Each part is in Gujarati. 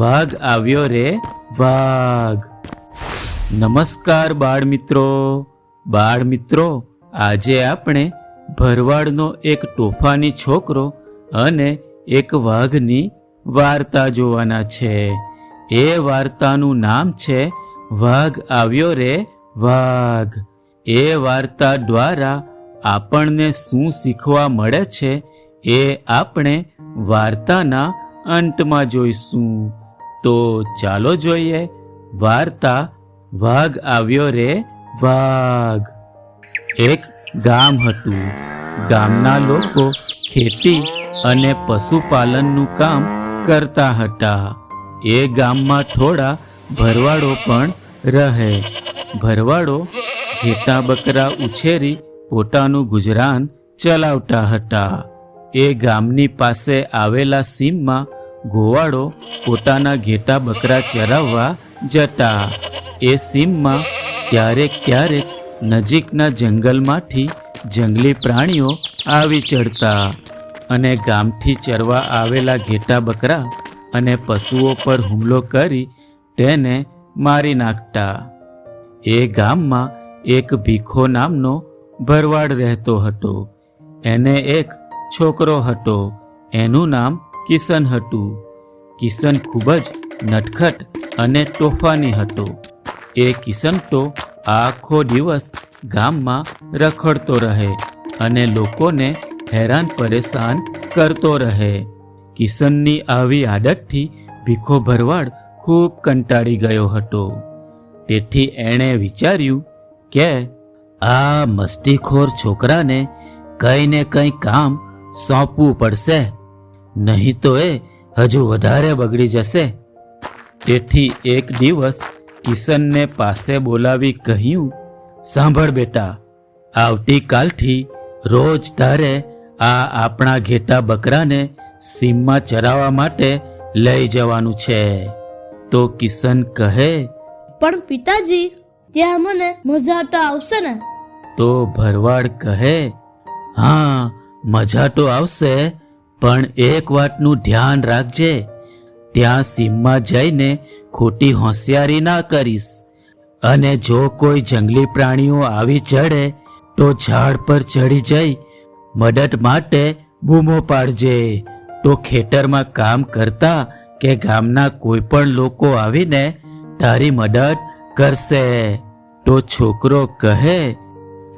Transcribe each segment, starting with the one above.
વાઘ આવ્યો રે વાઘ. નમસ્કાર બાળ મિત્રો, આજે આપણે ભરવાડનો એક તોફાની છોકરો અને એક વાઘની વાર્તા જોવાના છે. એ વાર્તાનું નામ છે વાઘ આવ્યો રે વાઘ. એ વાર્તા દ્વારા આપણને શું શીખવા મળે છે એ આપણે વાર્તાના અંતમાં જોઈશું. તો ચાલો જોઈએ વાર્તા વાઘ આવ્યો રે વાઘ. એક ગામ હતું. ગામના લોકો ખેતી અને પશુપાલનનું કામ કરતા હતા. એ ગામમાં થોડા ભરવાડો પણ રહે. ભરવાડો ઘેટાં બકરા ઉછેરી પોતાનું ગુજરાન ચલાવતા હતા. એ ગામની પાસે આવેલા સીમમાં ગોવાળો પોતાના ઘેટાં બકરા ચરાવવા જતા. એ સીમમાં ક્યારેક નજીકના જંગલમાંથી જંગલી પ્રાણીઓ આવી ચડતા અને ગામથી ચરવા આવેલા ઘેટાં બકરા અને પશુઓ પર હુમલો કરી તેને મારી નાખતા. એ ગામમાં એક ભીખો નામનો ભરવાડ રહેતો હતો. એને એક છોકરો હતો. એનું નામ કિશન હતું. કિશન ખૂબ જ નટખટ અને તોફાની હતો. એ કિશન તો આખો દિવસ ગામમાં રખડતો રહે અને લોકોને હેરાન પરેશાન કરતો રહે. કિશનની આવી આદતથી ભીખો ભરવાડ ખૂબ કંટાળી ગયો હતો. તેથી એણે વિચાર્યું કે આ મસ્તીખોર છોકરાને કંઈ ને કંઈ કામ સોંપવું પડશે, નહીં તો એ હજુ વધારે બગડી જશે. તેથી એક દિવસ કિશનને પાસે બોલાવી કહ્યું, સાંભળ બેટા, આવતીકાલથી રોજ તારે આ આપણા ઘેટા બકરાને સીમમાં ચરાવવા માટે લઈ જવાનું છે. તો કિશન કહે, પણ પિતાજી, ત્યાં મને મજા તો આવશે ને? તો ભરવાડ કહે, હા મજા તો આવશે, પણ એક વાતનું ધ્યાન રાખજે. ત્યાં સીમમાં જઈને ખોટી હોશિયારી ના કરીશ, અને જો કોઈ જંગલી પ્રાણીઓ આવી ચડે તો ઝાડ પર ચડી જઈ મદદ માટે બૂમો પાડજે. તો ખેતરમાં કામ કરતા કે ગામના કોઈ પણ લોકો આવીને તારી મદદ કરશે. તો છોકરો કહે,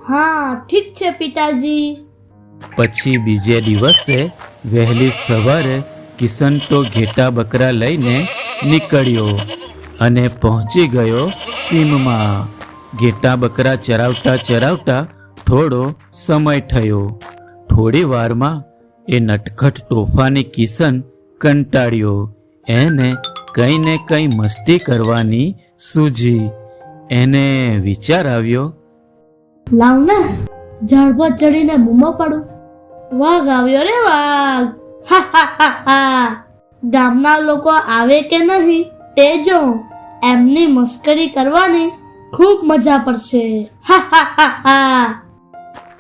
હા ઠીક છે પિતાજી. પછી બીજે દિવસે વહેલી સવારે કિશન તો ઘેટા બકરા લઈને નીકળ્યો અને પહોંચી ગયો સીમમાં. ઘેટા બકરા ચરાવતા થોડો સમય થયો. થોડી વારમાં એ નટખટ તોફાની કિશન કંટાળ્યો. એને કંઈ ને કંઈ મસ્તી કરવાની સૂઝી. એને વિચાર આવ્યો, લાવ ને ઝાડ પર ચડીને બૂમો પાડું. વાઘ આવ્યો રે વાઘ. હા હા હા હા. ગામના લોકો આવે કે નહીં તે જો. એમની મસ્કરી કરવાની ખૂબ મજા પડશે. હા હા હા હા.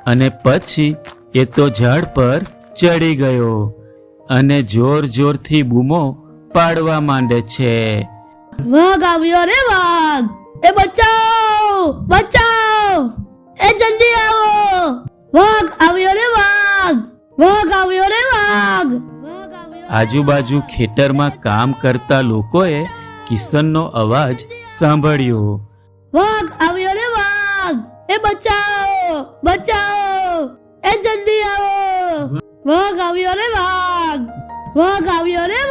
અને પછી એ તો ઝાડ પર ચડી ગયો અને જોરથી બૂમો પાડવા માંડે છે. વાઘ આવ્યો રે વાઘ. એ બચાવ, એ જલ્દી આવો. વાઘ આવ્યો રે વાઘ. આજુબાજુ ખેતરમાં કામ કરતા લોકોએ કિશનનો અવાજ સાંભળ્યો. વાઘ આવ્યો રે વાઘ. એ બચાવ, એ જલ્દી આવો. વાઘ આવ્યો રે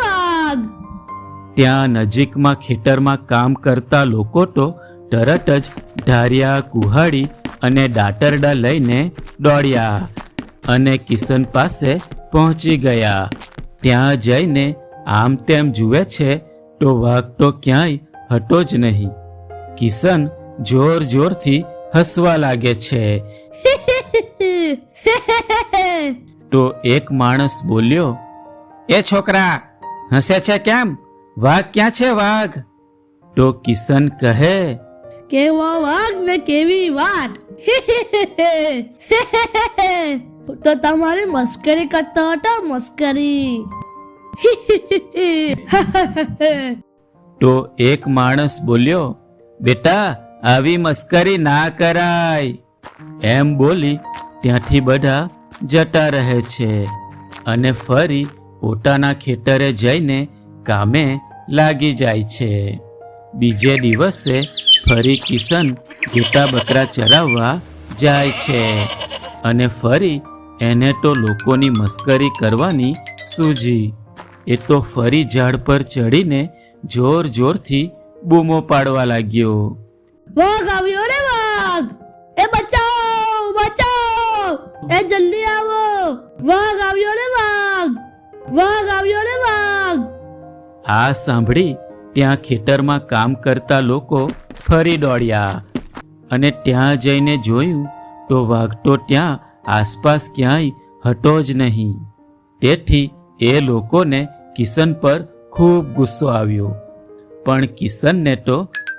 વાઘ. ત્યાં નજીકમાં ખેતરમાં કામ કરતા લોકો તો તરત જ ધારિયા, કુહાડી અને દાતરડા લઈને દોડ્યા અને કિશન પાસે પહોંચી ગયા. ત્યાં જઈને આમ તેમ જુએ છે તો વાઘ તો ક્યાંય હતો જ નહીં. કિશન જોરથી હસવા લાગે છે. તો એક માણસ બોલ્યો, એ છોકરા, હસે છે કેમ? વાઘ ક્યાં છે વાઘ? તો કિશન કહે, કેવો વાઘ ને કેવી વાત. તો તમારી મસ્કરી કરતો હતો, મસ્કરી. તો એક માણસ બોલ્યો, બેટા આવી મસ્કરી ના કરાય. એમ બોલી ત્યાંથી બધા જતા રહે છે અને ફરી પોતાના ખેતરે જઈને કામે લાગી જાય છે. બીજે દિવસે ફરી કિશન ઘેટા બકરા ચરાવવા જાય છે અને ફરી એને તો લોકોની મસ્કરી કરવાની સૂઝી. એ તો ફરી ઝાડ પર ચડીને જોર જોરથી બૂમો પાડવા લાગ્યો, વાઘ આવ્યો રે વાઘ! એ બચાવ બચાવ! એ જલ્દી આવો! વાઘ આવ્યો રે વાઘ! વાઘ આવ્યો રે વાઘ! આ સાંભળી ત્યાં ખેતરમાં કામ કરતા લોકો ફરી દોડ્યા અને ત્યાં જઈને જોયું તો વાઘ તો ત્યાં આસપાસ ક્યાંય હતો જ નહીં. તેથી એ લોકોને કિશન પર ખૂબ ગુસ્સો આવ્યો. પણ કિશનને તો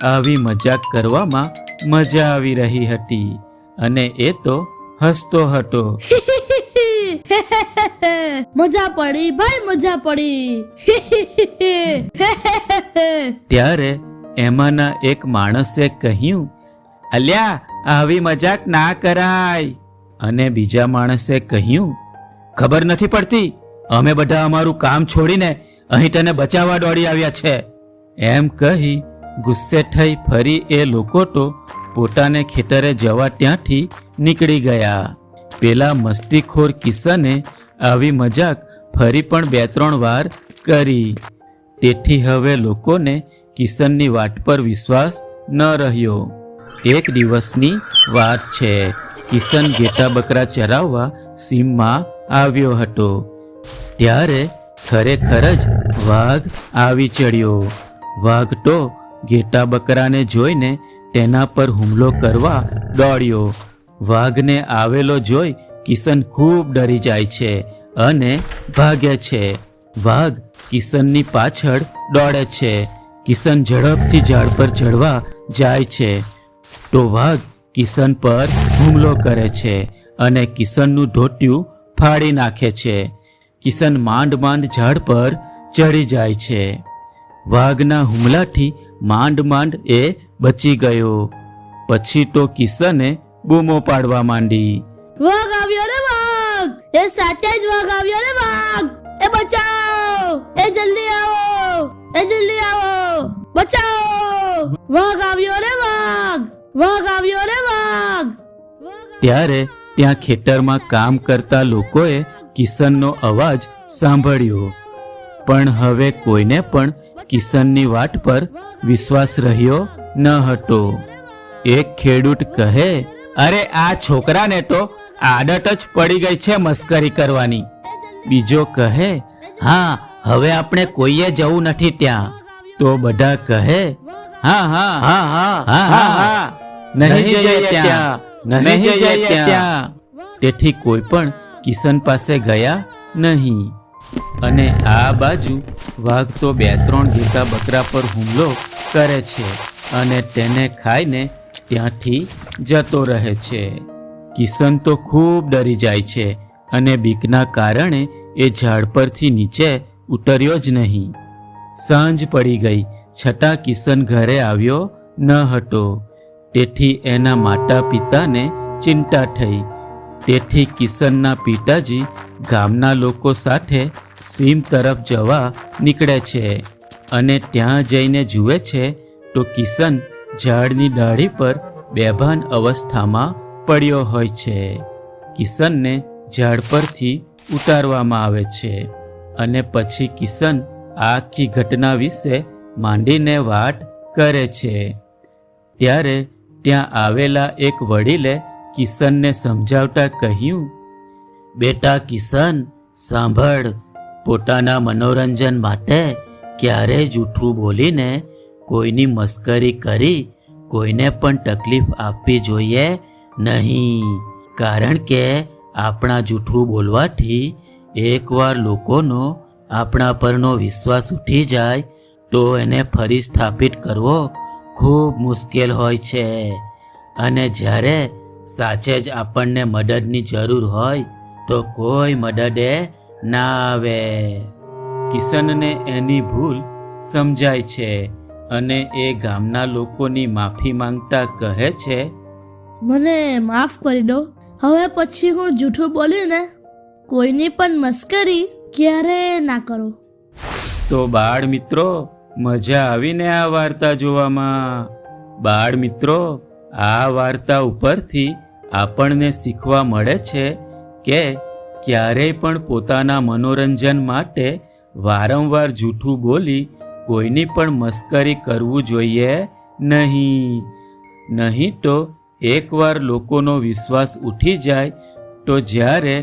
આવી મજાક કરવામાં મજા આવી રહી હતી અને એ તો હસતો હતો. મજા પડી ભાઈ, મજા પડી. ત્યારે એમાંના એક માણસે કહ્યું, અલ્યા આવી મજાક ના કરાય. અને બીજા માણસે કહ્યું, ખબર નથી પડતી, અમે બધા અમારું કામ છોડીને અહીં તને બચાવવા દોડી આવ્યા છે. એમ કહી ગુસ્સે થઈ ફરી એ લોકો તો પોતાને ખેતરે જવા ત્યાંથી નીકળી ગયા. પેલા મસ્તીખોર કિશને આવી મજાક ફરી પણ 2-3 વાર કરી. તેથી હવે લોકોને કિશનની વાત પર વિશ્વાસ ન રહ્યો. એક દિવસની વાત છે. કિશન ઘેટા બકરા ચરાવવા સીમમાં આવ્યો હતો. ત્યારે ખરેખર જ વાઘ આવી ચડ્યો. વાઘ તો ઘેટા બકરાને જોઈને તેના પર હુમલો કરવા દોડ્યો. વાઘને આવેલો જોઈ કિશન ખૂબ ડરી જાય છે અને ભાગે છે. વાઘ કિશનની પાછળ દોડે છે. કિશન ઝડપથી ઝાડ પર ચડવા જાય છે તો વાઘ કિશન પર હુમલો કરે છે અને કિશનનું ધોતિયું ફાડી નાખે છે. કિશન માંડ માંડ ઝાડ પર ચડી જાય છે. વાઘના હુમલાથી માંડ માંડ એ બચી ગયો. પછી તો કિશને બૂમો પાડવા માંડી, વાઘ આવ્યો રે વાઘ! એ સાચે જ વાઘ આવ્યો રે વાઘ! એ બચાવ! એ જલ્દી આવો! એ જલ્દી આવો! બચાવ! વાઘ આવ્યો રે વાઘ! વાઘ આવ્યો રે વાઘ! ત્યારે ત્યાં ખેતરમાં કામ કરતા લોકોએ કિશનનો અવાજ સાંભળ્યો. પણ હવે કોઈને પણ કિશનની વાત પર વિશ્વાસ રહ્યો ન હતો. એક ખેડૂત કહે, અરે આ છોકરાને તો આદત જ પડી ગઈ છે મસ્કરી કરવાની. બીજો કહે, હા હવે આપણે કોઈએ જવું નથી ત્યાં. તો બધા કહે, હા હા હા હા હા હા નહીં જઈએ ત્યાં, નહીં જઈએ ત્યાં. તેથી કોઈ પણ કિશન પાસે ગયા નહીં. અને આ બાજુ વાઘ તો 2-3 ઘેટા બકરા પર હુમલો કરે છે અને તેને ખાઈને ત્યાંથી જતો રહે છે. કિશન તો ખૂબ ડરી જાય છે અને બીકના કારણે એ ઝાડ પરથી નીચે ઉતર્યો જ નહીં. સાંજ પડી ગઈ છતાં કિશન ઘરે આવ્યો ન હતો. તેથી એના માતા પિતાને ચિંતા થઈ. તેથી કિશનના પિતાજી ગામના લોકો સાથે સીમ તરફ જવા નીકળે છે અને ત્યાં જઈને જુએ છે તો કિશન ઝાડની ડાળી પર બેભાન અવસ્થામાં પડ્યો હોય છે. કિશનને ઝાડ પરથી ઉતારવામાં આવે છે અને પછી કિશન આખી ઘટના વિશે માંડીને વાત કરે છે. ત્યારે ત્યાં આવેલા એક વડીલે કિશનને સમજાવતા કહ્યું, બેટા કિશન સાંભળ, પોતાના મનોરંજન માટે ક્યારેય જૂઠું બોલીને કોઈની મસ્કરી કરી કોઈને પણ તકલીફ આપવી જોઈએ નહીં. કારણ કે આપણા જૂઠું બોલવાથી એકવાર લોકોનો આપણા પરનો વિશ્વાસ ઉઠી જાય તો એને ફરી સ્થાપિત કરવો ખૂબ મુશ્કેલ હોય છે. અને જ્યારે સાચે જ આપણને મદદની જરૂર હોય તો કોઈ મદદે ના આવે. કિશનને એની ભૂલ સમજાય છે અને એ ગામના લોકોની માફી માંગતા કહે છે, મને માફ કરી દો. હવે પછી હું જૂઠું બોલીને કોઈની પણ મસ્કરી ક્યારે ના કરો. તો બાળ મિત્રો, મજા આવીને આ વાર્તા જોવામાં. બાળ મિત્રો, આ વાર્તા ઉપરથી આપણને શીખવા મળે છે કે ક્યારેય પણ પોતાના મનોરંજન માટે વારંવાર જૂઠું બોલી કોઈની પણ મસ્કરી કરવું જોઈએ નહીં તો એકવાર લોકોનો વિશ્વાસ ઉઠી જાય તો જ્યારે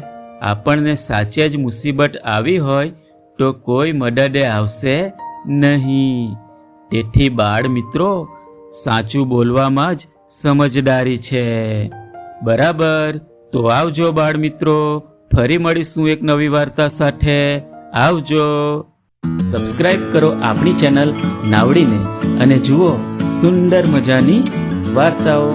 આપણને સાચે જ મુસીબત આવી હોય તો કોઈ મદદે આવશે નહીં. તેથી બાળ મિત્રો, સાચું બોલવામાં જ સમજદારી છે. બરાબર? તો આવજો બાળ મિત્રો, ફરી મળીશું એક નવી વાર્તા સાથે. આવજો. સબસ્ક્રાઇબ કરો આપણી ચેનલ નાવડીને અને જુઓ સુંદર મજાની વાર્તાઓ.